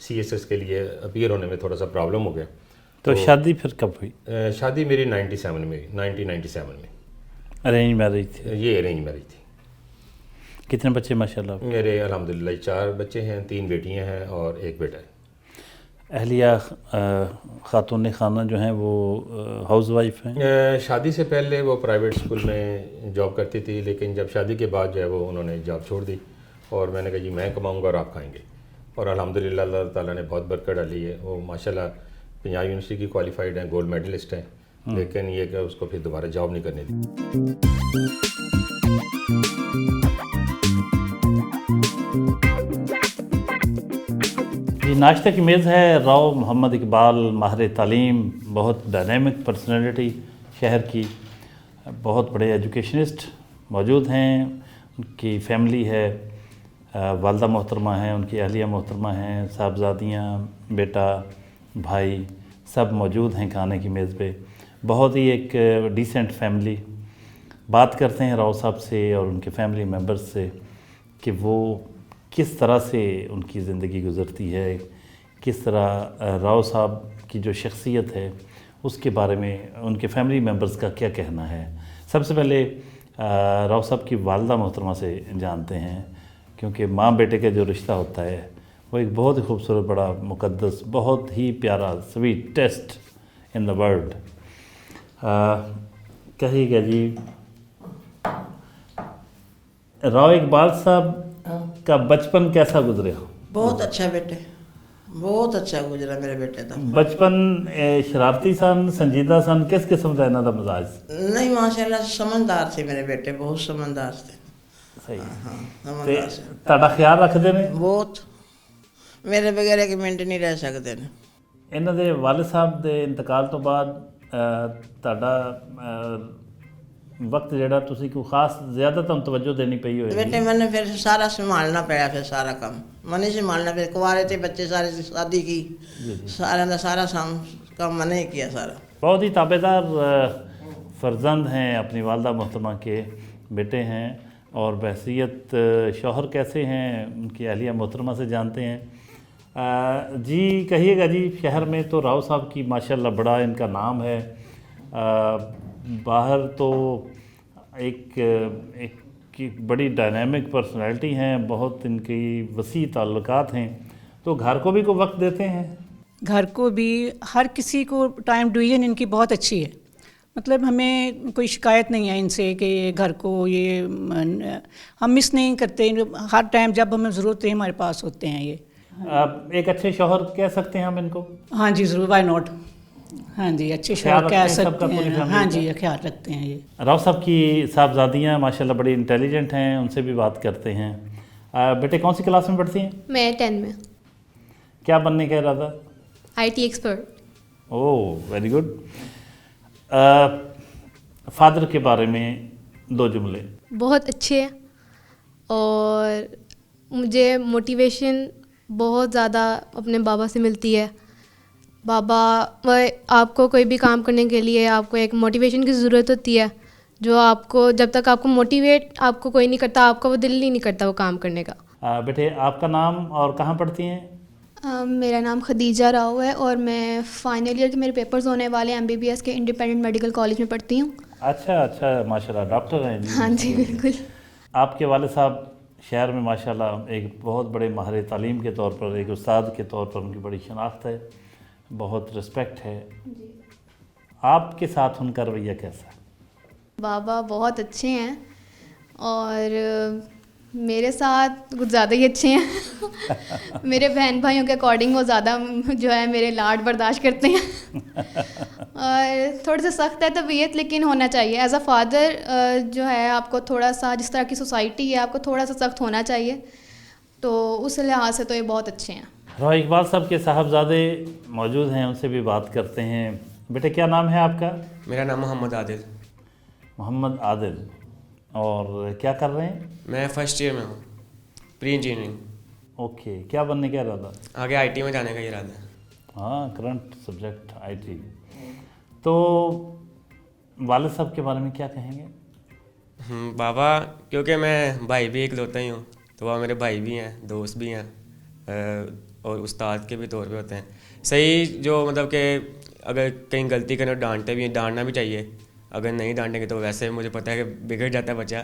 CSS کے لیے appear ہونے میں تھوڑا سا پرابلم ہو گیا. تو شادی پھر کب ہوئی؟ شادی میری 97 میں 1997 میں. ارینج میرج تھی؟ یہ ارینج میرج تھی. کتنے بچے ماشاء اللہ؟ میرے الحمدللہ 4 بچے ہیں, 3 بیٹیاں ہیں اور 1 بیٹا ہے. اہلیہ خاتون خانہ جو ہیں وہ ہاؤس وائف ہیں؟ شادی سے پہلے وہ پرائیویٹ اسکول میں جاب کرتی تھی, لیکن جب شادی کے بعد جو ہے وہ انہوں نے جاب چھوڑ دی اور میں نے کہا جی میں کماؤں گا اور آپ کھائیں گے. اور الحمدللہ اللہ تعالیٰ نے بہت برکت ڈالی ہے. وہ ماشاءاللہ پنجاب یونیورسٹی کی کوالیفائڈ ہیں, گولڈ میڈلسٹ ہیں, لیکن یہ کہ اس کو پھر دوبارہ جاب نہیں کرنے دی. جی, ناشتہ کی میز ہے. راؤ محمد اقبال ماہر تعلیم, بہت ڈائنامک پرسنالٹی شہر کی, بہت بڑے ایجوکیشنسٹ موجود ہیں. ان کی فیملی ہے, والدہ محترمہ ہیں, ان کی اہلیہ محترمہ ہیں, صاحبزادیاں, بیٹا, بھائی, سب موجود ہیں کھانے کی میز پہ. بہت ہی ایک ڈیسنٹ فیملی. بات کرتے ہیں راؤ صاحب سے اور ان کے فیملی ممبرز سے کہ وہ کس طرح سے ان کی زندگی گزرتی ہے, کس طرح راؤ صاحب کی جو شخصیت ہے اس کے بارے میں ان کے فیملی ممبرز کا کیا کہنا ہے. سب سے پہلے راؤ صاحب کی والدہ محترمہ سے جانتے ہیں, کیونکہ ماں بیٹے کا جو رشتہ ہوتا ہے وہ ایک بہت ہی خوبصورت, بڑا مقدس, بہت ہی پیارا, sweetest in the world. کہیے گا جی, راؤ اقبال صاحب کا بچپن کیسا گزرے؟ بہت اچھا بیٹے, بہت اچھا گزرا میرے بیٹے کا بچپن. شرارتی سن, سنجیدہ سن, کس قسم کا انہوں کا مزاج؟ نہیں ماشاءاللہ سمجھدار تھے میرے بیٹے, بہت سمجھدار تھے. صحیح. ہاں سمجھدار سے تہاڈا خیال رکھتے ہیں؟ بہت, میرے بغیر ایک منٹ نہیں رہ سکتے ہیں. انہوں دے والد صاحب دے انتقال تو بعد تہاڈا وقت جڑا تسی کوئی خاص زیادہ تم توجہ دینی پئی ہوئے؟ بیٹے میں نے پھر سارا سنبھالنا پڑا, پھر سارا کام میں نے سنبھالنا. پھر کنوارے تھے بچے سارے, شادی کی, سارا کا سارا کام میں نے کیا سارا. بہت ہی تابعدار فرزند ہیں, اپنی والدہ محترمہ کے بیٹے ہیں, اور بحیثیت شوہر کیسے ہیں ان کی اہلیہ محترمہ سے جانتے ہیں. جی کہیے گا جی, شہر میں تو راؤ صاحب کی ماشاءاللہ بڑا ان کا نام ہے, باہر تو ایک بڑی ڈائنامک پرسنالٹی ہیں, بہت ان کی وسیع تعلقات ہیں, تو گھر کو بھی کوئی وقت دیتے ہیں؟ گھر کو بھی, ہر کسی کو ٹائم ڈویژن ان کی بہت اچھی ہے. مطلب ہمیں کوئی شکایت نہیں ہے ان سے کہ گھر کو یہ ہم مس نہیں کرتے. ہر ٹائم جب ہمیں ضرورت ہے ہمارے پاس ہوتے ہیں. یہ ایک اچھے شوہر کہہ سکتے ہیں ہم ان کو؟ ہاں جی ضرور, وائی ناٹ. ہاں جی اچھے شوہر کہہ سکتے ہیں. ہاں جی خیال رکھتے ہیں. یہ راؤ صاحب کی صاحبزادیاں ماشاءاللہ بڑی انٹیلیجنٹ ہیں, ان سے بھی بات کرتے ہیں. بیٹے کون سی کلاس میں پڑھتی ہیں؟ میں 10 میں. کیا بننے کا ارادہ؟ IT expert. Oh very good. Father کے بارے میں 2 جملے. بہت اچھے ہیں اور مجھے موٹیویشن بہت زیادہ اپنے بابا سے ملتی ہے. بابا, آپ کو کوئی بھی کام کرنے کے لیے آپ کو ایک موٹیویشن کی ضرورت ہوتی ہے, جو آپ کو جب تک آپ کو موٹیویٹ آپ کو کوئی نہیں کرتا, آپ کا وہ دل ہی نہیں کرتا وہ کام کرنے کا. بیٹے آپ کا نام اور کہاں پڑھتی ہیں؟ میرا نام خدیجہ راؤ ہے اور میں فائنل ایئر کے میرے پیپرز ہونے والے MBBS کے انڈیپینڈنٹ میڈیکل کالج میں پڑھتی ہوں. اچھا ماشاءاللہ, ڈاکٹر ہیں جی؟ ہاں جی بالکل. آپ کے والد صاحب شہر میں ماشاءاللہ ایک بہت بڑے ماہر تعلیم کے طور پر, ایک استاد کے طور پر ان کی بڑی شناخت ہے, بہت رسپیکٹ ہے. آپ کے ساتھ ان کا رویہ کیسا ہے؟ بابا بہت اچھے ہیں اور میرے ساتھ کچھ زیادہ ہی اچھے ہیں. میرے بہن بھائیوں کے اکارڈنگ وہ زیادہ جو ہے میرے لاڈ برداشت کرتے ہیں اور تھوڑے سے سخت ہے طبیعت, لیکن ہونا چاہیے. ایز اے فادر جو ہے آپ کو تھوڑا سا, جس طرح کی سوسائٹی ہے آپ کو تھوڑا سا سخت ہونا چاہیے, تو اس لحاظ سے تو یہ بہت اچھے ہیں. راؤ اقبال صاحب کے صاحبزادے موجود ہیں, ان سے بھی بات کرتے ہیں. بیٹے کیا نام ہے آپ کا؟ میرا نام محمد عادل. محمد عادل. اور کیا کر رہے ہیں؟ میں فرسٹ ایئر میں ہوں, پری انجینئرنگ. اوکے, کیا بننے کا ارادہ؟ آگے IT میں جانے کا ارادہ ہے. ہاں, کرنٹ سبجیکٹ IT. تو والد صاحب کے بارے میں کیا کہیں گے؟ بابا, کیونکہ میں بھائی بھی اکلوتا ہی ہوں, تو وہ میرے بھائی بھی ہیں, دوست بھی ہیں, اور استاد کے بھی طور پہ ہوتے ہیں. صحیح جو مطلب کہ اگر کہیں غلطی کریں ڈانٹتے بھی ہیں, ڈانٹنا بھی چاہیے. اگر نہیں ڈانٹیں گے تو ویسے مجھے پتہ ہے کہ بگڑ جاتا ہے بچہ.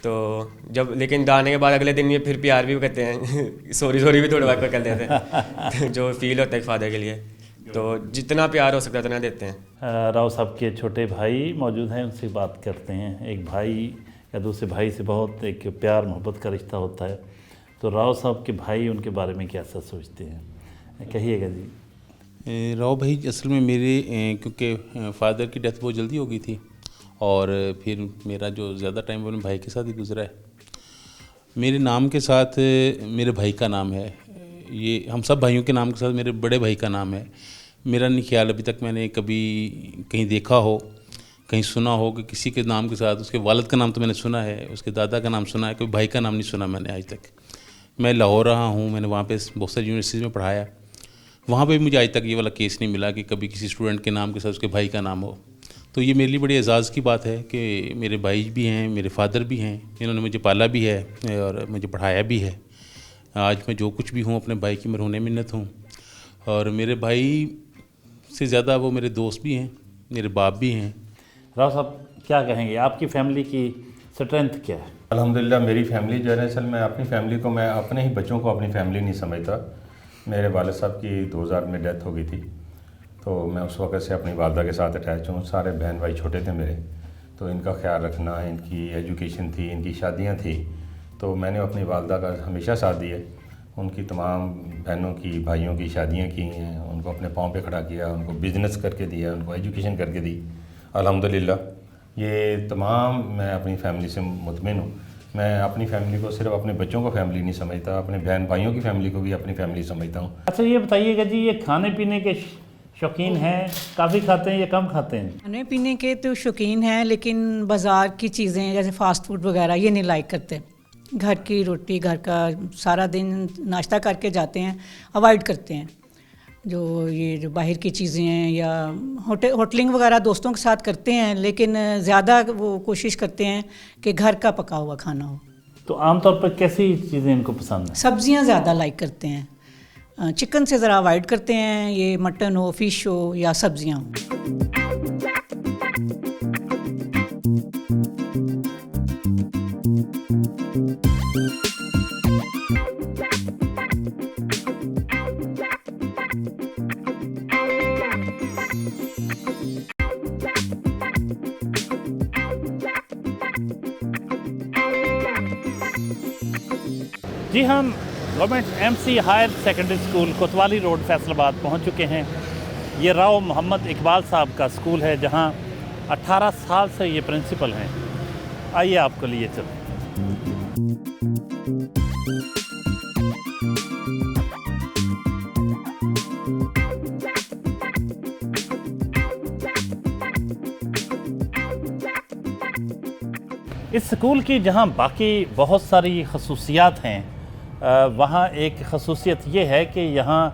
تو جب لیکن ڈانٹنے کے بعد اگلے دن یہ پھر پیار بھی کرتے ہیں, سوری بھی تھوڑا بہت کر دیتے ہیں جو فیل ہوتا ہے ایک فادر کے لیے. تو جتنا پیار ہو سکتا ہے اتنا دیتے ہیں. راؤ صاحب کے چھوٹے بھائی موجود ہیں, ان سے بات کرتے ہیں. ایک بھائی یا دوسرے بھائی سے بہت ایک پیار محبت کا رشتہ ہوتا ہے. تو راؤ صاحب کے بھائی ان کے بارے میں کیسا سوچتے ہیں, کہیے گا جی. راؤ بھائی اصل میں میرے کیونکہ فادر کی ڈیتھ بہت جلدی ہو گئی تھی, اور پھر میرا جو زیادہ ٹائم اپنے بھائی کے ساتھ ہی گزرا ہے. میرے نام کے ساتھ میرے بھائی کا نام ہے, یہ ہم سب بھائیوں کے نام کے ساتھ میرے بڑے بھائی کا نام ہے. میرا نہیں خیال ابھی تک میں نے کبھی کہیں دیکھا ہو, کہیں سنا ہو کہ کسی کے نام کے ساتھ, اس کے والد کا نام تو میں نے سنا ہے, اس کے دادا کا نام سنا ہے, کوئی بھائی کا نام نہیں سنا میں نے آج تک. میں لاہور رہا ہوں, میں نے وہاں پہ بہت ساری یونیورسٹیز میں پڑھایا, وہاں پہ مجھے آج تک یہ والا کیس نہیں ملا کہ کبھی کسی اسٹوڈنٹ کے نام کے ساتھ اس کے بھائی کا نام ہو. تو یہ میرے لیے بڑی اعزاز کی بات ہے کہ میرے بھائی بھی ہیں, میرے فادر بھی ہیں, انہوں نے مجھے پالا بھی ہے اور مجھے پڑھایا بھی ہے. آج میں جو کچھ بھی ہوں اپنے بھائی کی مرہون منت ہوں. اور میرے بھائی سے زیادہ وہ میرے دوست بھی ہیں, میرے باپ بھی ہیں. راؤ صاحب کیا کہیں گے, آپ کی فیملی کی اسٹرینتھ کیا ہے؟ الحمدللہ میری فیملی جو ہے نا, اصل میں اپنی فیملی کو, میں اپنے ہی بچوں کو اپنی فیملی نہیں سمجھتا. میرے والد صاحب کی 2000 میں ڈیتھ ہو گئی تھی, تو میں اس وقت سے اپنی والدہ کے ساتھ اٹیچ ہوں. سارے بہن بھائی چھوٹے تھے میرے, تو ان کا خیال رکھنا, ان کی ایجوکیشن تھی, ان کی شادیاں تھیں, تو میں نے اپنی والدہ کا ہمیشہ ساتھ دیا. ان کی تمام بہنوں کی, بھائیوں کی شادیاں کی ہیں, ان کو اپنے پاؤں پہ کھڑا کیا, ان کو بزنس کر کے دیا, ان کو ایجوکیشن کر کے دی. الحمدللہ یہ تمام میں اپنی فیملی سے مطمئن ہوں. میں اپنی فیملی کو صرف اپنے بچوں کو فیملی نہیں سمجھتا, اپنے بہن بھائیوں کی فیملی کو بھی اپنی فیملی سمجھتا ہوں. اچھا یہ بتائیے گا جی, یہ کھانے پینے کے شوقین ہیں, کافی کھاتے ہیں یا کم کھاتے ہیں؟ کھانے پینے کے تو شوقین ہیں, لیکن بازار کی چیزیں جیسے فاسٹ فوڈ وغیرہ یہ نہیں لائک کرتے. گھر کی روٹی, گھر کا سارا دن ناشتہ کر کے جاتے ہیں, اوائڈ کرتے ہیں. جو باہر کی چیزیں ہیں یا ہوٹلنگ وغیرہ دوستوں کے ساتھ کرتے ہیں, لیکن زیادہ وہ کوشش کرتے ہیں کہ گھر کا پکا ہوا کھانا ہو. تو عام طور پر کیسی چیزیں ان کو پسند ہیں؟ سبزیاں زیادہ لائک کرتے ہیں, چکن سے ذرا اوائڈ کرتے ہیں. یہ مٹن ہو, فش ہو یا سبزیاں ہوں. جی ہم government M C higher secondary school Kotwali road Faisalabad پہنچ چکے ہیں. یہ راؤ محمد اقبال صاحب کا اسکول ہے, جہاں 18 سال سے یہ پرنسپل ہیں. آئیے آپ کو لیے چلیں. اس اسکول کی جہاں باقی بہت ساری خصوصیات ہیں, وہاں ایک خصوصیت یہ ہے کہ یہاں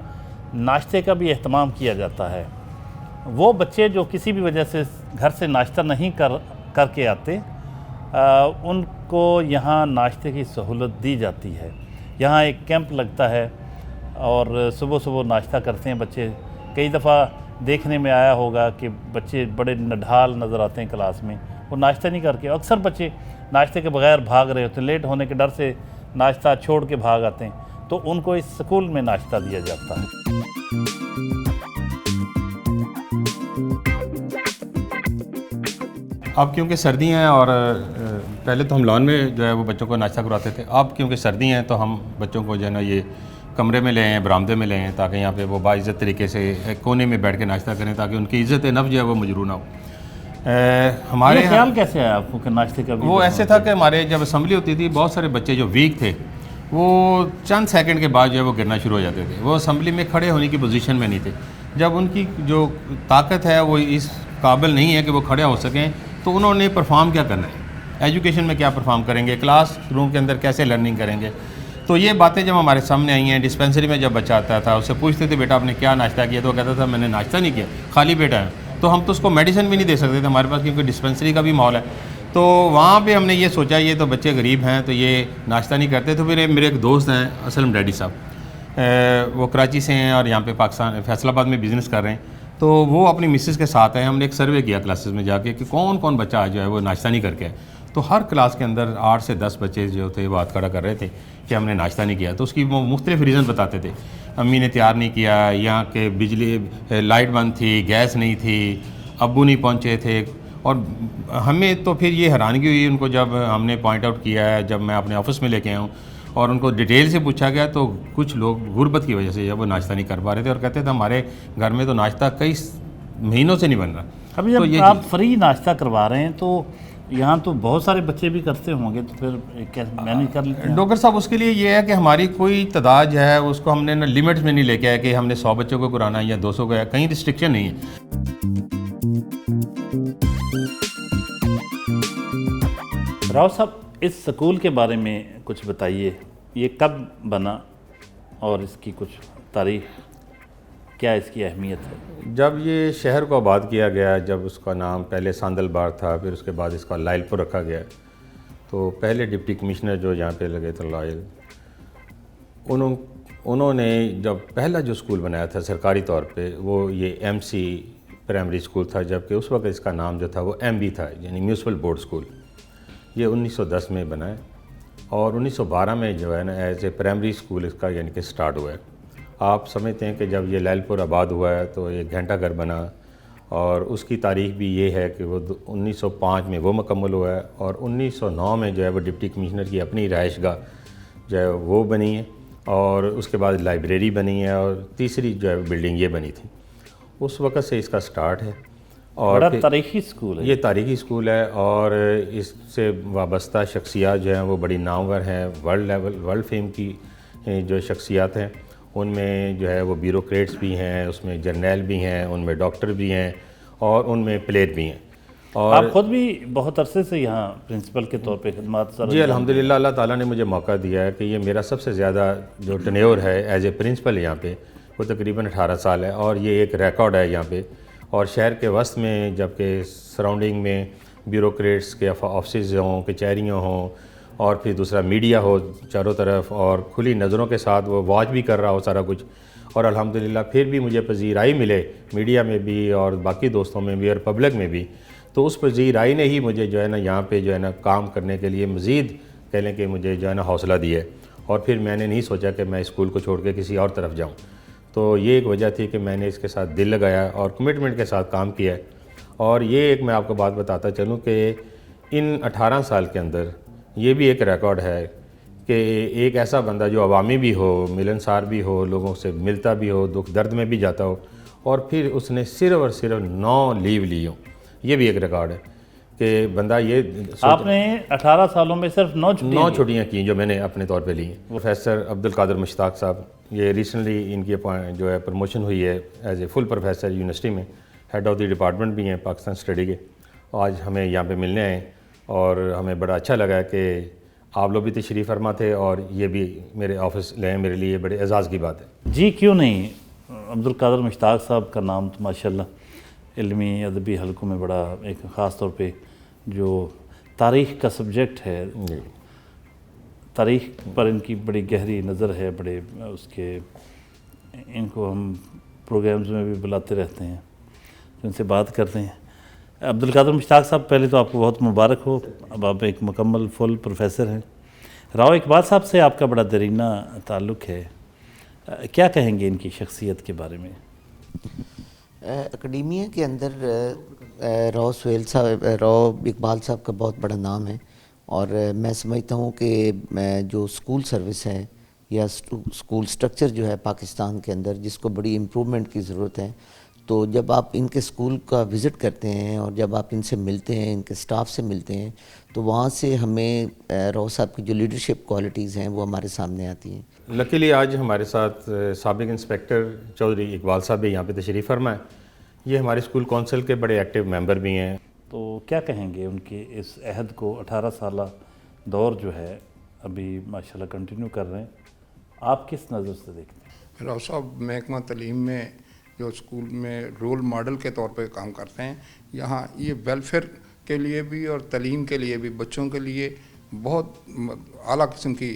ناشتے کا بھی اہتمام کیا جاتا ہے. وہ بچے جو کسی بھی وجہ سے گھر سے ناشتہ نہیں کر کے آتے, ان کو یہاں ناشتے کی سہولت دی جاتی ہے. یہاں ایک کیمپ لگتا ہے اور صبح صبح ناشتہ کرتے ہیں بچے. کئی دفعہ دیکھنے میں آیا ہوگا کہ بچے بڑے نڈھال نظر آتے ہیں کلاس میں, وہ ناشتہ نہیں کر کے, اکثر بچے ناشتے کے بغیر بھاگ رہے ہوتے ہیں, لیٹ ہونے کے ڈر سے ناشتہ چھوڑ کے بھاگ آتے ہیں. تو ان کو اس اسکول میں ناشتہ دیا جاتا ہے. اب کیونکہ سردیاں ہیں, اور پہلے تو ہم لان میں جو ہے وہ بچوں کو ناشتہ کراتے تھے. اب کیونکہ سردی ہیں تو ہم بچوں کو جو ہے نا یہ کمرے میں لے آئیں, برآمدے میں لے آئیں, تاکہ یہاں پہ وہ باعزت طریقے سے ایک کونے میں بیٹھ کے ناشتہ کریں, تاکہ ان کی عزت نفس جو ہے وہ مجروح نہ ہو. ہمارے خیال کیسے ہے آپ کو کہ ناشتے کا بھی؟ وہ ایسے تھا کہ ہمارے جب اسمبلی ہوتی تھی, بہت سارے بچے جو ویک تھے وہ چند سیکنڈ کے بعد جو ہے وہ گرنا شروع ہو جاتے تھے. وہ اسمبلی میں کھڑے ہونے کی پوزیشن میں نہیں تھے. جب ان کی جو طاقت ہے وہ اس قابل نہیں ہے کہ وہ کھڑے ہو سکیں, تو انہوں نے پرفارم کیا کرنا ہے, ایجوکیشن میں کیا پرفارم کریں گے, کلاس روم کے اندر کیسے لرننگ کریں گے. تو یہ باتیں جب ہمارے سامنے آئی ہیں, ڈسپینسری میں جب بچہ آتا تھا, اس سے پوچھتے تھے بیٹا آپ نے کیا ناشتہ کیا, تو وہ کہتا تھا میں نے ناشتہ نہیں کیا, خالی پیٹ ہے. تو ہم تو اس کو میڈیسن بھی نہیں دے سکتے تھے ہمارے پاس, کیونکہ ڈسپینسری کا بھی ماحول ہے. تو وہاں پہ ہم نے یہ سوچا یہ تو بچے غریب ہیں تو یہ ناشتہ نہیں کرتے. تو پھر میرے ایک دوست ہیں اسلم ڈیڈی صاحب, وہ کراچی سے ہیں اور یہاں پہ پاکستان فیصل آباد میں بزنس کر رہے ہیں. تو وہ اپنی مسز کے ساتھ ہیں. ہم نے ایک سروے کیا کلاسز میں جا کے کہ کون کون بچہ جو ہے وہ ناشتہ نہیں کر کے ہے. تو ہر کلاس کے اندر 8 سے 10 بچے جو تھے وہ ہاتھ کھڑا کر رہے تھے کہ ہم نے ناشتہ نہیں کیا. تو اس کی وہ مختلف ریزن بتاتے تھے. امی نے تیار نہیں کیا, یہاں کے بجلی لائٹ بند تھی, گیس نہیں تھی, ابو نہیں پہنچے تھے. اور ہمیں تو پھر یہ حیرانگی ہوئی ان کو جب ہم نے پوائنٹ آؤٹ کیا ہے, جب میں اپنے آفس میں لے کے آیا ہوں اور ان کو ڈیٹیل سے پوچھا گیا تو کچھ لوگ غربت کی وجہ سے جب وہ ناشتہ نہیں کر پا رہے تھے اور کہتے تھے ہمارے گھر میں تو ناشتہ کئی مہینوں سے نہیں بن رہا. ابھی جب آپ فری ناشتہ کروا رہے ہیں تو یہاں تو بہت سارے بچے بھی کرتے ہوں گے, تو پھر مینیج کر لیتے ہیں ڈاکٹر صاحب؟ اس کے لیے یہ ہے کہ ہماری کوئی تعداد جو ہے اس کو ہم نے لمٹس میں نہیں لے کے آیا کہ ہم نے 100 بچوں کو کرانا ہے یا 200 کو, کہیں ریسٹرکشن نہیں ہے. راؤ صاحب, اس سکول کے بارے میں کچھ بتائیے. یہ کب بنا اور اس کی کچھ تاریخ, کیا اس کی اہمیت ہے؟ جب یہ شہر کو آباد کیا گیا, جب اس کا نام پہلے ساندل بار تھا, پھر اس کے بعد اس کا لائل پور رکھا گیا, تو پہلے ڈپٹی کمشنر جو یہاں پہ لگے تھے لائل, انہوں نے جب پہلا جو اسکول بنایا تھا سرکاری طور پہ وہ یہ ایم سی پرائمری اسکول تھا, جبکہ اس وقت اس کا نام جو تھا وہ ایم بی تھا, یعنی میونسپل بورڈ اسکول. یہ 1910 میں بنا ہے اور 1912 میں جو ہے نا ایز اے پرائمری اسکول اس کا یعنی کہ سٹارٹ ہوا ہے. آپ سمجھتے ہیں کہ جب یہ لائل پور آباد ہوا ہے تو ایک گھنٹہ گھر بنا, اور اس کی تاریخ بھی یہ ہے کہ وہ 1905 میں وہ مکمل ہوا ہے, اور 1909 میں جو ہے وہ ڈپٹی کمشنر کی اپنی رہائش گاہ جو ہے وہ بنی ہے, اور اس کے بعد لائبریری بنی ہے, اور تیسری جو ہے بلڈنگ یہ بنی تھی. اس وقت سے اس کا سٹارٹ ہے. اور بڑا تاریخی اسکول ہے یہ, تاریخی اسکول ہے, اور اس سے وابستہ شخصیات جو ہیں وہ بڑی نامور ہیں. ورلڈ فیم کی جو شخصیات ہیں ان میں جو ہے وہ بیوروکریٹس بھی ہیں, اس میں جرنیل بھی ہیں, ان میں ڈاکٹر بھی ہیں, اور ان میں پلیٹ بھی ہیں. اور آپ خود بھی بہت عرصے سے یہاں پرنسپل کے طور پہ خدمات سر؟ جی الحمدللہ, اللہ تعالیٰ نے مجھے موقع دیا ہے کہ یہ میرا سب سے زیادہ جو ٹینیور ہے ایز اے پرنسپل یہاں پہ وہ تقریباً 18 سال ہے, اور یہ ایک ریکارڈ ہے یہاں پہ. اور شہر کے وسط میں, جبکہ سراؤنڈنگ میں بیوروکریٹس کے آفسز ہوں, کچہریاں ہوں, اور پھر دوسرا میڈیا ہو چاروں طرف, اور کھلی نظروں کے ساتھ وہ واچ بھی کر رہا ہو سارا کچھ, اور الحمدللہ پھر بھی مجھے پذیرائی ملے میڈیا میں بھی اور باقی دوستوں میں بھی اور پبلک میں بھی. تو اس پذیرائی نے ہی مجھے جو ہے نا یہاں پہ جو ہے نا کام کرنے کے لیے مزید کہہ لیں کہ مجھے جو ہے نا حوصلہ دیا ہے, اور پھر میں نے نہیں سوچا کہ میں اسکول کو چھوڑ کے کسی اور طرف جاؤں. تو یہ ایک وجہ تھی کہ میں نے اس کے ساتھ دل لگایا اور کمٹمنٹ کے ساتھ کام کیا ہے. اور یہ ایک میں آپ کو بات بتاتا چلوں کہ ان 18 سال کے اندر یہ بھی ایک ریکارڈ ہے کہ ایک ایسا بندہ جو عوامی بھی ہو, ملنسار بھی ہو, لوگوں سے ملتا بھی ہو, دکھ درد میں بھی جاتا ہو, اور پھر اس نے صرف اور صرف 9 لیو لی ہوں. یہ بھی ایک ریکارڈ ہے کہ بندہ یہ آپ نے 18 سالوں میں صرف 9 چھٹیاں کی جو میں نے اپنے طور پہ لی ہیں. پروفیسر عبدالقادر مشتاق صاحب, یہ ریسنٹلی ان کی جو ہے پروموشن ہوئی ہے as a full professor university میں, ہیڈ آف دی ڈپارٹمنٹ بھی ہیں پاکستان اسٹڈی کے. آج ہمیں یہاں پہ ملنے آئے اور ہمیں بڑا اچھا لگا کہ آپ لوگ بھی تشریف فرما تھے, اور یہ بھی میرے آفس لے میرے لیے بڑے اعزاز کی بات ہے. جی کیوں نہیں, عبدالقادر مشتاق صاحب کا نام تو ماشاءاللہ علمی ادبی حلقوں میں بڑا ایک خاص طور پہ جو تاریخ کا سبجیکٹ ہے, تاریخ پر ان کی بڑی گہری نظر ہے, بڑے اس کے ان کو ہم پروگرامز میں بھی بلاتے رہتے ہیں, ان سے بات کرتے ہیں. عبدالقادر مشتاق صاحب, پہلے تو آپ کو بہت مبارک ہو, اب آپ ایک مکمل فل پروفیسر ہیں. راؤ اقبال صاحب سے آپ کا بڑا دیرینہ تعلق ہے, کیا کہیں گے ان کی شخصیت کے بارے میں؟ اکیڈیمیا کے اندر راؤ اقبال صاحب کا بہت بڑا نام ہے, اور میں سمجھتا ہوں کہ جو اسکول سروس ہے یا اسکول سٹرکچر جو ہے پاکستان کے اندر, جس کو بڑی امپرومنٹ کی ضرورت ہے, تو جب آپ ان کے اسکول کا وزٹ کرتے ہیں اور جب آپ ان سے ملتے ہیں, ان کے سٹاف سے ملتے ہیں, تو وہاں سے ہمیں راؤ صاحب کی جو لیڈرشپ کوالٹیز ہیں وہ ہمارے سامنے آتی ہیں. لکیلی آج ہمارے ساتھ سابق انسپیکٹر چودھری اقبال صاحب بھی یہاں پہ تشریف فرما ہے. یہ ہمارے اسکول کونسل کے بڑے ایکٹیو ممبر بھی ہیں. تو کیا کہیں گے ان کے اس عہد کو, 18 سالہ دور جو ہے ابھی ماشاءاللہ کنٹینیو کر رہے ہیں, آپ کس نظر سے دیکھتے ہیں؟ راؤ صاحب محکمہ تعلیم میں جو اسکول میں رول ماڈل کے طور پہ کام کرتے ہیں, یہاں یہ ویلفیئر کے لیے بھی اور تعلیم کے لیے بھی بچوں کے لیے بہت اعلیٰ قسم کی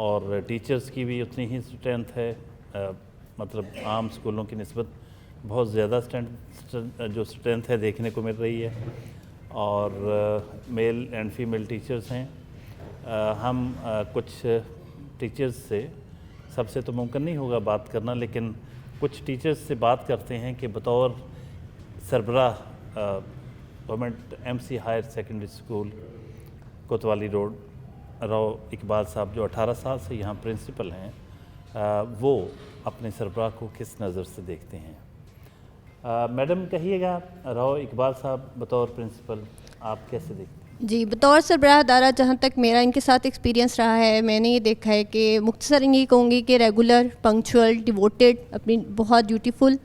اور ٹیچرز کی بھی اتنی ہی اسٹرینتھ ہے، مطلب عام اسکولوں کی نسبت بہت زیادہ جو اسٹرینتھ ہے دیکھنے کو مل رہی ہے، اور میل اینڈ فیمیل ٹیچرز ہیں۔ ہم کچھ ٹیچرز سے، سب سے تو ممکن نہیں ہوگا بات کرنا، لیکن کچھ ٹیچرز سے بات کرتے ہیں کہ بطور سربراہ government M C higher secondary school Kotwali road, Rao Iqbal صاحب جو 18 سال سے یہاں پرنسپل ہیں، وہ اپنے سربراہ کو کس نظر سے دیکھتے ہیں۔ میڈم کہیے گا، راؤ اقبال صاحب بطور پرنسپل آپ کیسے دیکھتے ہیں؟ جی، بطور سربراہ ادارہ جہاں تک میرا ان کے ساتھ ایکسپیرینس رہا ہے، میں نے یہ دیکھا ہے کہ مختصر یہ کہوں گی کہ ریگولر، پنکچوئل، ڈیووٹیڈ، اپنی بہت ڈیوٹیفل،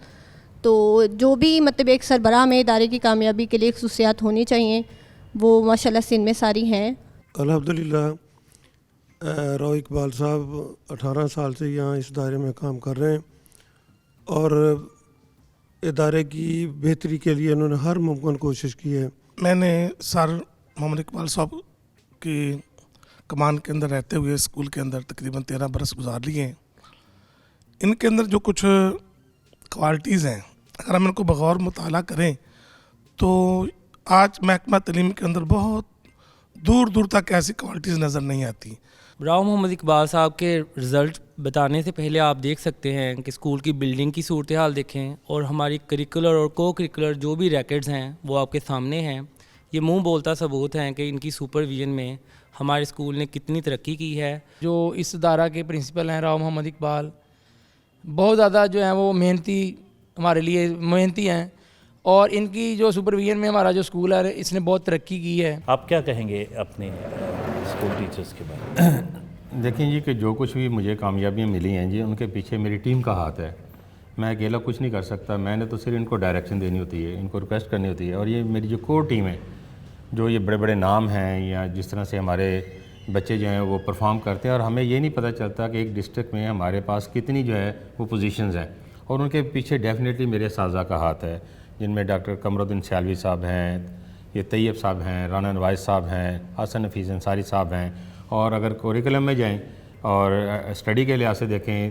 تو جو بھی مطلب ایک سربراہ میں ادارے کی کامیابی کے لیے خصوصیات ہونی چاہیے وہ ماشاء اللہ سے ان میں ساری ہیں۔ الحمدللہ راؤ اقبال صاحب 18 سال سے یہاں اس ادارے میں کام کر رہے ہیں، اور ادارے کی بہتری کے لیے انہوں نے ہر ممکن کوشش کی ہے۔ میں نے سر محمد اقبال صاحب کی کمان کے اندر رہتے ہوئے اسکول کے اندر تقریباً 13 برس گزار لیے ہیں۔ ان کے اندر جو کچھ کوالٹیز ہیں، اگر ہم ان کو بغور مطالعہ کریں تو آج محکمہ تعلیم کے اندر بہت دور دور تک ایسی کوالٹیز نظر نہیں آتی۔ راؤ محمد اقبال صاحب کے رزلٹ بتانے سے پہلے آپ دیکھ سکتے ہیں کہ اسکول کی بلڈنگ کی صورتحال دیکھیں، اور ہماری کریکولر اور کو کریکولر جو بھی ریکٹس ہیں وہ آپ کے سامنے ہیں۔ یہ منہ بولتا ثبوت ہیں کہ ان کی سپرویژن میں ہمارے اسکول نے کتنی ترقی کی ہے۔ جو اس ادارہ کے پرنسپل ہیں راؤ محمد اقبال، بہت زیادہ جو ہیں وہ محنتی، ہمارے لیے محنتی ہیں، اور ان کی جو سپرویژن میں ہمارا جو اسکول ہے اس نے بہت ترقی کی ہے۔ آپ کیا کہیں گے اپنے اسکول ٹیچرز کے بارے میں؟ دیکھیں جی، کہ جو کچھ بھی مجھے کامیابیاں ملی ہیں جی، ان کے پیچھے میری ٹیم کا ہاتھ ہے۔ میں اکیلا کچھ نہیں کر سکتا، میں نے تو صرف ان کو ڈائریکشن دینی ہوتی ہے، ان کو ریکویسٹ کرنی ہوتی ہے، اور یہ میری جو کور ٹیم ہے، جو یہ بڑے بڑے نام ہیں یا جس طرح سے ہمارے بچے جو ہیں وہ پرفارم کرتے ہیں، اور ہمیں یہ نہیں پتہ چلتا کہ ایک ڈسٹرکٹ میں ہمارے پاس کتنی جو ہے وہ پوزیشنز ہیں، اور ان کے پیچھے ڈیفینیٹلی میرے اساتذہ کا ہاتھ ہے، جن میں ڈاکٹر قمرالدین سیالوی صاحب ہیں، یہ طیب صاحب ہیں، رانا نواز صاحب ہیں، حسن حفیظ انصاری صاحب ہیں، اور اگر کوریکولم میں جائیں اور اسٹڈی کے لحاظ سے دیکھیں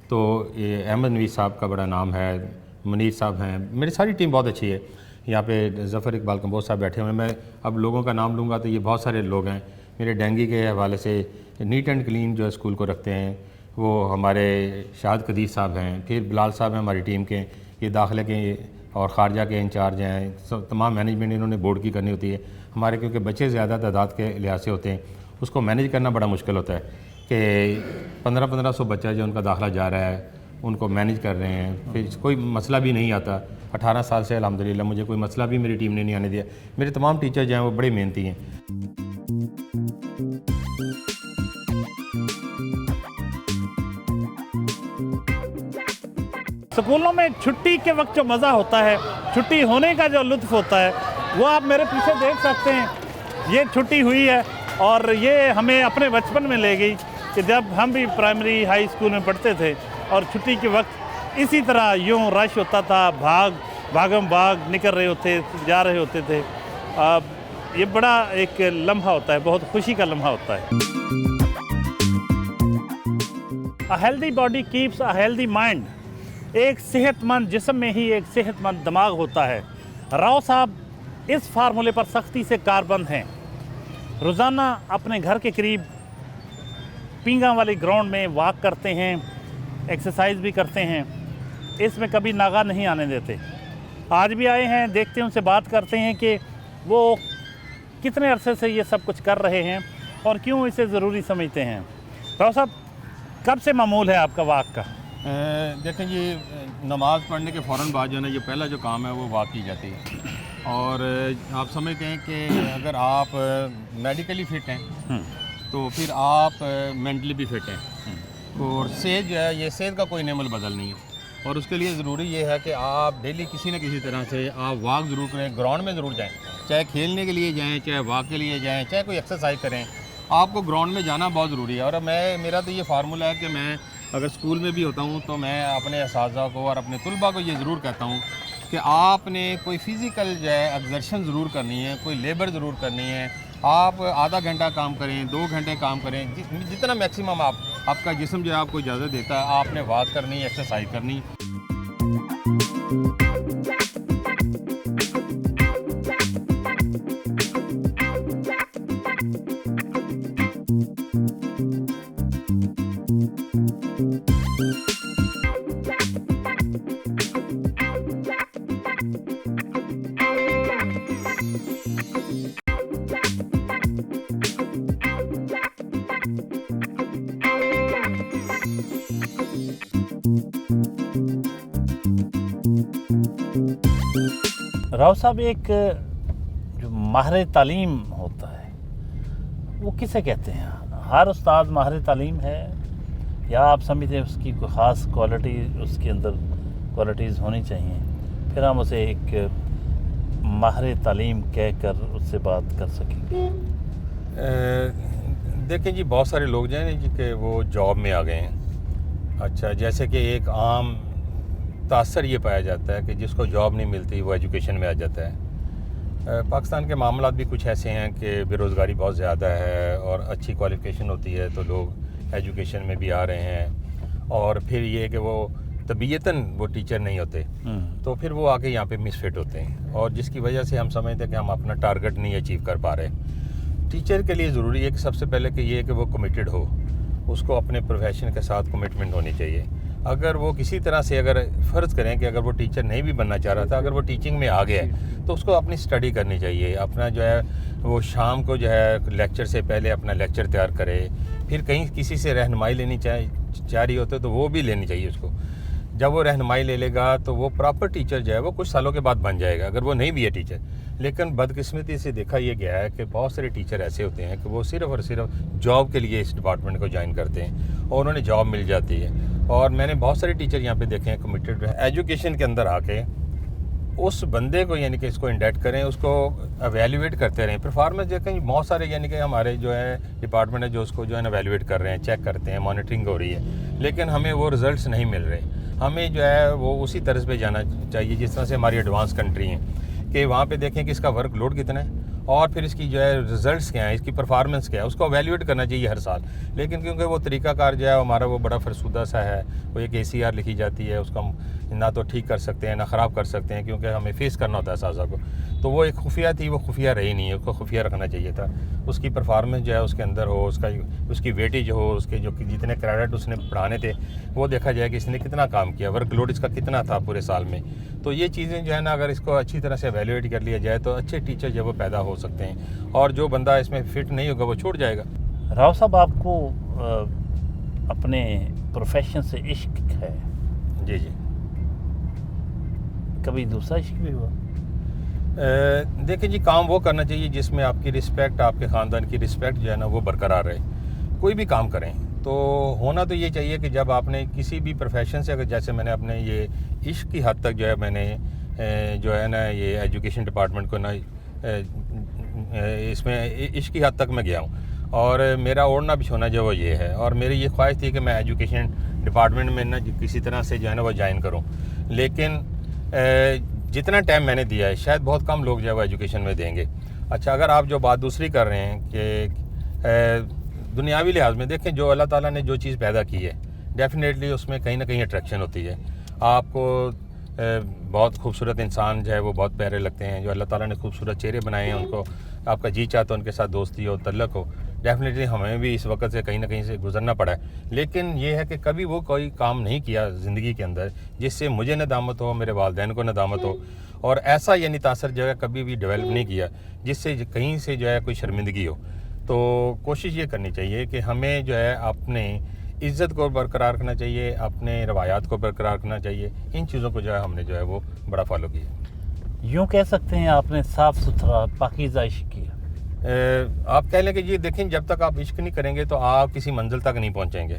تو یہ احمد نویز صاحب کا بڑا نام ہے، منیر صاحب ہیں، میری ساری ٹیم بہت اچھی ہے۔ یہاں پہ ظفر اقبال کمبوز صاحب بیٹھے ہوئے ہیں، میں اب لوگوں کا نام لوں گا تو یہ بہت سارے لوگ ہیں۔ میرے ڈینگی کے حوالے سے نیٹ اینڈ کلین جو اسکول کو رکھتے ہیں وہ ہمارے شاہد قدیر صاحب ہیں، پھر بلال صاحب ہیں ہماری ٹیم کے، یہ داخلے کے اور خارجہ کے انچارج ہیں، تمام مینجمنٹ انہوں نے بورڈ کی کرنی ہوتی ہے ہمارے، کیونکہ بچے زیادہ تعداد کے لحاظ سے ہوتے ہیں، اس کو مینیج کرنا بڑا مشکل ہوتا ہے کہ 1500 بچہ جو ان کا داخلہ جا رہا ہے ان کو مینیج کر رہے ہیں، پھر کوئی مسئلہ بھی نہیں آتا۔ 18 سال سے الحمدللہ مجھے کوئی مسئلہ بھی میری ٹیم نے نہیں آنے دیا۔ میرے تمام ٹیچر جو ہیں وہ بڑے محنتی ہیں۔ سکولوں میں چھٹی کے وقت جو مزہ ہوتا ہے، چھٹی ہونے کا جو لطف ہوتا ہے، وہ آپ میرے پیچھے دیکھ سکتے ہیں۔ یہ چھٹی ہوئی ہے اور یہ ہمیں اپنے بچپن میں لے گئی کہ جب ہم بھی پرائمری ہائی اسکول میں پڑھتے تھے اور چھٹی کے وقت اسی طرح یوں رش ہوتا تھا، بھاگم بھاگ نکل رہے ہوتے جا رہے ہوتے تھے۔ یہ بڑا ایک لمحہ ہوتا ہے، بہت خوشی کا لمحہ ہوتا ہے۔ A healthy body keeps a healthy mind۔ ایک صحت مند جسم میں ہی ایک صحت مند دماغ ہوتا ہے۔ راؤ صاحب اس فارمولے پر سختی سے کاربند ہیں۔ روزانہ اپنے گھر کے قریب پینگا والی گراؤنڈ میں واک کرتے ہیں، ایکسرسائز بھی کرتے ہیں، اس میں کبھی ناغہ نہیں آنے دیتے۔ آج بھی آئے ہیں، دیکھتے ہیں، ان سے بات کرتے ہیں کہ وہ کتنے عرصے سے یہ سب کچھ کر رہے ہیں اور کیوں اسے ضروری سمجھتے ہیں۔ راؤ صاحب، کب سے معمول ہے آپ کا واک کا؟ دیکھیں جی، نماز پڑھنے کے فوراً بعد جو ہے نا، یہ پہلا جو کام ہے وہ واک کی جاتی ہے، اور آپ سمجھتے ہیں کہ اگر آپ میڈیکلی فٹ ہیں تو پھر آپ مینٹلی بھی فٹ ہیں، اور صحت جو ہے یہ صحت کا کوئی نعم البدل نہیں ہے، اور اس کے لیے ضروری یہ ہے کہ آپ ڈیلی کسی نہ کسی طرح سے آپ واک ضرور کریں، گراؤنڈ میں ضرور جائیں، چاہے کھیلنے کے لیے جائیں، چاہے واک کے لیے جائیں، چاہے کوئی ایکسرسائز کریں، آپ کو گراؤنڈ میں جانا بہت ضروری ہے۔ اور میرا تو یہ فارمولہ ہے کہ میں اگر اسکول میں بھی ہوتا ہوں تو میں اپنے اساتذہ کو اور اپنے طلباء کو یہ ضرور کہتا ہوں کہ آپ نے کوئی فزیکل جو ہے ایگزرشن ضرور کرنی ہے، کوئی لیبر ضرور کرنی ہے۔ آپ آدھا گھنٹہ کام کریں، 2 گھنٹے کام کریں، جتنا میکسیمم آپ آپ کا جسم جو ہے آپ کو اجازت دیتا ہے، آپ نے واک کرنی، ایکسرسائز کرنی. راؤ صاحب، ایک جو ماہر تعلیم ہوتا ہے وہ کسے کہتے ہیں؟ ہر استاد ماہر تعلیم ہے یا آپ سمجھتے ہیں اس کی کوئی خاص کوالٹی اس کے اندر کوالٹیز ہونی چاہیے پھر ہم اسے ایک ماہر تعلیم کہہ کر اس سے بات کر سکیں گے؟ دیکھیں جی، بہت سارے لوگ جو ہیں جی کہ وہ جاب میں آ گئے ہیں. اچھا، جیسے کہ ایک عام تاثر یہ پایا جاتا ہے کہ جس کو جاب نہیں ملتی وہ ایجوکیشن میں آ جاتا ہے. پاکستان کے معاملات بھی کچھ ایسے ہیں کہ بے روزگاری بہت زیادہ ہے اور اچھی کوالیفیکیشن ہوتی ہے تو لوگ ایجوکیشن میں بھی آ رہے ہیں. اور پھر یہ کہ وہ طبیعتاً وہ ٹیچر نہیں ہوتے تو پھر وہ آ کے یہاں پہ مس فٹ ہوتے ہیں، اور جس کی وجہ سے ہم سمجھتے ہیں کہ ہم اپنا ٹارگٹ نہیں اچیو کر پا رہے. ٹیچر کے لیے ضروری ہے کہ سب سے پہلے کہ یہ کہ وہ کمیٹڈ ہو، اس کو اپنے پروفیشن کے ساتھ کمٹمنٹ ہونی چاہیے. اگر وہ کسی طرح سے اگر فرض کریں کہ اگر وہ ٹیچر نہیں بھی بننا چاہ رہا تھا، اگر وہ ٹیچنگ میں آ گیا ہے تو اس کو اپنی اسٹڈی کرنی چاہیے. اپنا جو ہے وہ شام کو جو ہے لیکچر سے پہلے اپنا لیکچر تیار کرے، پھر کہیں کسی سے رہنمائی لینی چاہ رہی ہوتے تو وہ بھی لینی چاہیے اس کو. جب وہ رہنمائی لے لے گا تو وہ پراپر ٹیچر جو ہے وہ کچھ سالوں کے بعد بن جائے گا، اگر وہ نہیں بھی ہے ٹیچر. لیکن بدقسمتی سے دیکھا یہ گیا ہے کہ بہت سارے ٹیچر ایسے ہوتے ہیں کہ وہ صرف اور صرف جاب کے لیے اس ڈپارٹمنٹ کو جوائن کرتے ہیں اور انہیں جاب مل جاتی ہے. اور میں نے بہت سارے ٹیچر یہاں پہ دیکھے ہیں کمیٹڈ ایجوکیشن کے اندر آ کے اس بندے کو یعنی کہ اس کو انڈیکٹ کریں، اس کو ایویلیویٹ کرتے رہیں. پرفارمنس دیکھیں بہت سارے یعنی کہ ہمارے جو ہے ڈپارٹمنٹ ہے جو اس کو جو ہے نا ایویلیویٹ کر رہے ہیں، چیک کرتے ہیں، مانیٹرنگ ہو رہی ہے، لیکن ہمیں وہ رزلٹس نہیں مل رہے. ہمیں جو ہے وہ اسی طرز پہ جانا چاہیے جس طرح سے ہماری ایڈوانس کنٹری ہیں کہ وہاں پہ دیکھیں کہ اس کا ورک لوڈ کتنا ہے اور پھر اس کی جو ہے رزلٹس کیا ہیں، اس کی پرفارمنس کیا ہے، اس کو ایویلیویٹ کرنا چاہیے ہر سال. لیکن کیونکہ وہ طریقہ کار جو ہے ہمارا وہ بڑا فرسودہ سا ہے، وہ ایک ACR لکھی جاتی ہے، اس کو ہم نہ تو ٹھیک کر سکتے ہیں نہ خراب کر سکتے ہیں کیونکہ ہمیں فیس کرنا ہوتا ہے سازہ کو. تو وہ ایک خفیہ تھی، وہ خفیہ رہی نہیں ہے، اس کو خفیہ رکھنا چاہیے تھا. اس کی پرفارمنس جو ہے اس کے اندر ہو، اس کی ویٹیج ہو، اس کے جو جتنے کریڈٹ اس نے پڑھانے تھے وہ دیکھا جائے کہ اس نے کتنا کام کیا، ورک لوڈ اس کا کتنا تھا پورے سال میں. تو یہ چیزیں جو ہے نا اگر اس کو اچھی طرح سے ایویلیویٹ کر لیا جائے تو اچھے ٹیچر جو وہ پیدا ہو سکتے ہیں، اور جو بندہ اس میں فٹ نہیں ہوگا وہ چھوڑ جائے گا. راؤ صاحب، آپ کو اپنے پروفیشن سے عشق ہے؟ جی جی. کبھی دوسرا عشق بھی ہوا؟ دیکھیں جی، کام وہ کرنا چاہیے جس میں آپ کی رسپیکٹ، آپ کے خاندان کی رسپیکٹ جو ہے نا وہ برقرار رہے. کوئی بھی کام کریں تو ہونا تو یہ چاہیے کہ جب آپ نے کسی بھی پروفیشن سے، اگر جیسے میں نے اپنے یہ عشق کی حد تک جو ہے میں نے جو ہے نا یہ ایجوکیشن ڈپارٹمنٹ کو نا اس میں عشق کی حد تک میں گیا ہوں، اور میرا اوڑھنا بچھونا جو وہ یہ ہے، اور میری یہ خواہش تھی کہ میں ایجوکیشن ڈپارٹمنٹ میں نا کسی طرح سے جو ہے نا وہ جوائن کروں. لیکن جتنا ٹائم میں نے دیا ہے شاید بہت کم لوگ جو ہے وہ ایجوکیشن میں دیں گے. اچھا، اگر آپ جو بات دوسری کر رہے ہیں کہ دنیاوی لحاظ میں دیکھیں جو اللہ تعالیٰ نے جو چیز پیدا کی ہے ڈیفینیٹلی اس میں کہیں نہ کہیں اٹریکشن ہوتی ہے. آپ کو بہت خوبصورت انسان جو ہے وہ بہت پیارے لگتے ہیں، جو اللہ تعالیٰ نے خوبصورت چہرے بنائے ہیں ان کو آپ کا جی چاہتا ہے ان کے ساتھ دوستی ہو، تعلق ہو. ڈیفینیٹلی ہمیں بھی اس وقت سے کہیں نہ کہیں سے گزرنا پڑا ہے، لیکن یہ ہے کہ کبھی وہ کوئی کام نہیں کیا زندگی کے اندر جس سے مجھے ندامت ہو، میرے والدین کو ندامت ہو، اور ایسا یعنی تاثر جو ہے کبھی بھی ڈیولپ نہیں کیا جس سے کہیں سے جو ہے کوئی شرمندگی ہو. تو کوشش یہ کرنی چاہیے کہ ہمیں جو ہے اپنے عزت کو برقرار رکھنا چاہیے، اپنے روایات کو برقرار رکھنا چاہیے. ان چیزوں کو جو ہے ہم نے جو ہے وہ بڑا فالو کیا. یوں کہہ سکتے ہیں آپ نے صاف ستھرا پاکیزہ عشق کیا. آپ کہہ لیں کہ یہ دیکھیں جب تک آپ عشق نہیں کریں گے تو آپ کسی منزل تک نہیں پہنچیں گے.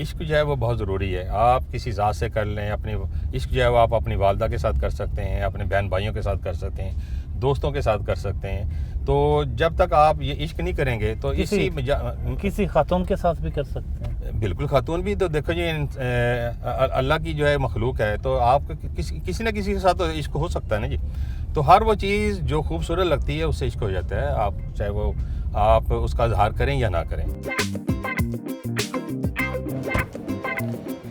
عشق جو ہے وہ بہت ضروری ہے. آپ کسی ذات سے کر لیں، اپنی عشق جو ہے وہ آپ اپنی والدہ کے ساتھ کر سکتے ہیں، اپنے بہن بھائیوں کے ساتھ کر سکتے ہیں، دوستوں کے ساتھ کر سکتے ہیں. تو جب تک آپ یہ عشق نہیں کریں گے تو کسی خاتون کے ساتھ بھی کر سکتے ہیں. بالکل، خاتون بھی تو دیکھو جی اللہ کی جو ہے مخلوق ہے، تو آپ کسی نہ کسی کے ساتھ تو عشق ہو سکتا ہے نا جی. تو ہر وہ چیز جو خوبصورت لگتی ہے اس سے عشق ہو جاتا ہے، آپ چاہے وہ آپ اس کا اظہار کریں یا نہ کریں.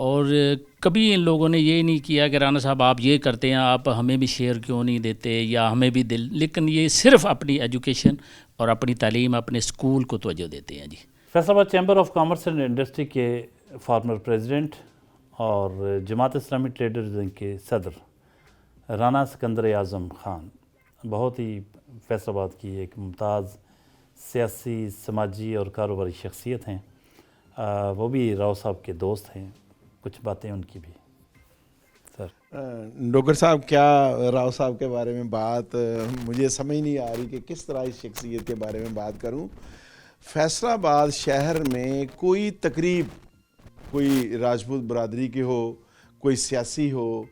اور کبھی ان لوگوں نے یہ نہیں کیا کہ رانا صاحب آپ یہ کرتے ہیں آپ ہمیں بھی شیئر کیوں نہیں دیتے یا ہمیں بھی لیکن یہ صرف اپنی ایجوکیشن اور اپنی تعلیم اپنے اسکول کو توجہ دیتے ہیں جی. فیصل آباد chamber of commerce and industry کے فارمر پریزیڈنٹ اور جماعت اسلامی ٹریڈرز کے صدر رانا سکندر اعظم خان بہت ہی فیصل آباد کی ایک ممتاز سیاسی سماجی اور کاروباری شخصیت ہیں. وہ بھی راؤ صاحب کے دوست ہیں. کچھ باتیں ان کی بھی. سر ڈوگر صاحب کیا راؤ صاحب کے بارے میں بات مجھے سمجھ نہیں آ رہی کہ کس طرح اس شخصیت کے بارے میں بات کروں. فیصل آباد شہر میں کوئی تقریب کوئی راجپوت برادری کی ہو کوئی سیاسی ہو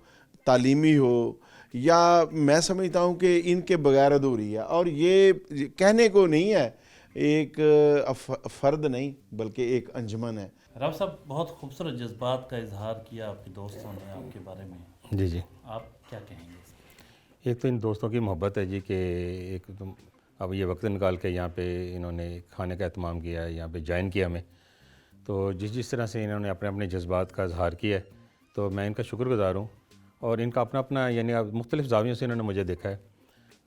تعلیمی ہو یا میں سمجھتا ہوں کہ ان کے بغیر ادھوری ہے. اور یہ کہنے کو نہیں ہے ایک فرد نہیں بلکہ ایک انجمن ہے. راؤ صاحب بہت خوبصورت جذبات کا اظہار کیا آپ کے دوستوں نے آپ کے بارے میں. جی جی آپ کیا کہیں گے؟ ایک تو ان دوستوں کی محبت ہے جی کہ ایک تو اب یہ وقت نکال کے یہاں پہ انہوں نے کھانے کا اہتمام کیا ہے یہاں پہ جوائن کیا ہمیں. تو جس طرح سے انہوں نے اپنے اپنے جذبات کا اظہار کیا ہے تو میں ان کا شکر گزار ہوں. اور ان کا اپنا یعنی مختلف زاویوں سے انہوں نے مجھے دیکھا ہے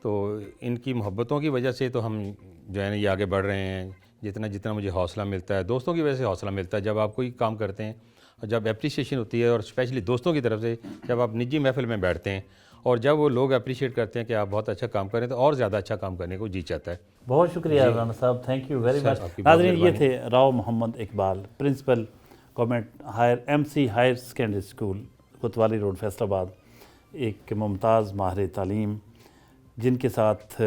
تو ان کی محبتوں کی وجہ سے تو ہم جو ہے نا یہ آگے بڑھ رہے ہیں. جتنا مجھے حوصلہ ملتا ہے دوستوں کی وجہ سے حوصلہ ملتا ہے. جب آپ کوئی کام کرتے ہیں اور جب اپریشیشن ہوتی ہے اور اسپیشلی دوستوں کی طرف سے جب آپ نجی محفل میں بیٹھتے ہیں اور جب وہ لوگ اپریشیٹ کرتے ہیں کہ آپ بہت اچھا کام کریں تو اور زیادہ اچھا کام کرنے کو جی چاہتا ہے. بہت شکریہ رانا صاحب. Thank you very much. ناظرین یہ تھے Rao Muhammad Iqbal principal government MC higher secondary school Kotwali road Faisalabad. ایک ممتاز ماہر تعلیم جن کے ساتھ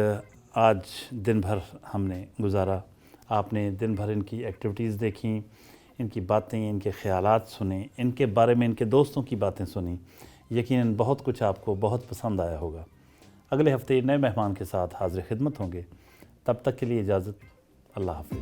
آج دن بھر ہم نے گزارا. آپ نے دن بھر ان کی ایکٹیویٹیز دیکھیں ان کی باتیں ان کے خیالات سنیں ان کے بارے میں ان کے دوستوں کی باتیں سنیں. یقیناً بہت کچھ آپ کو بہت پسند آیا ہوگا. اگلے ہفتے نئے مہمان کے ساتھ حاضر خدمت ہوں گے. تب تک کے لیے اجازت. اللہ حافظ.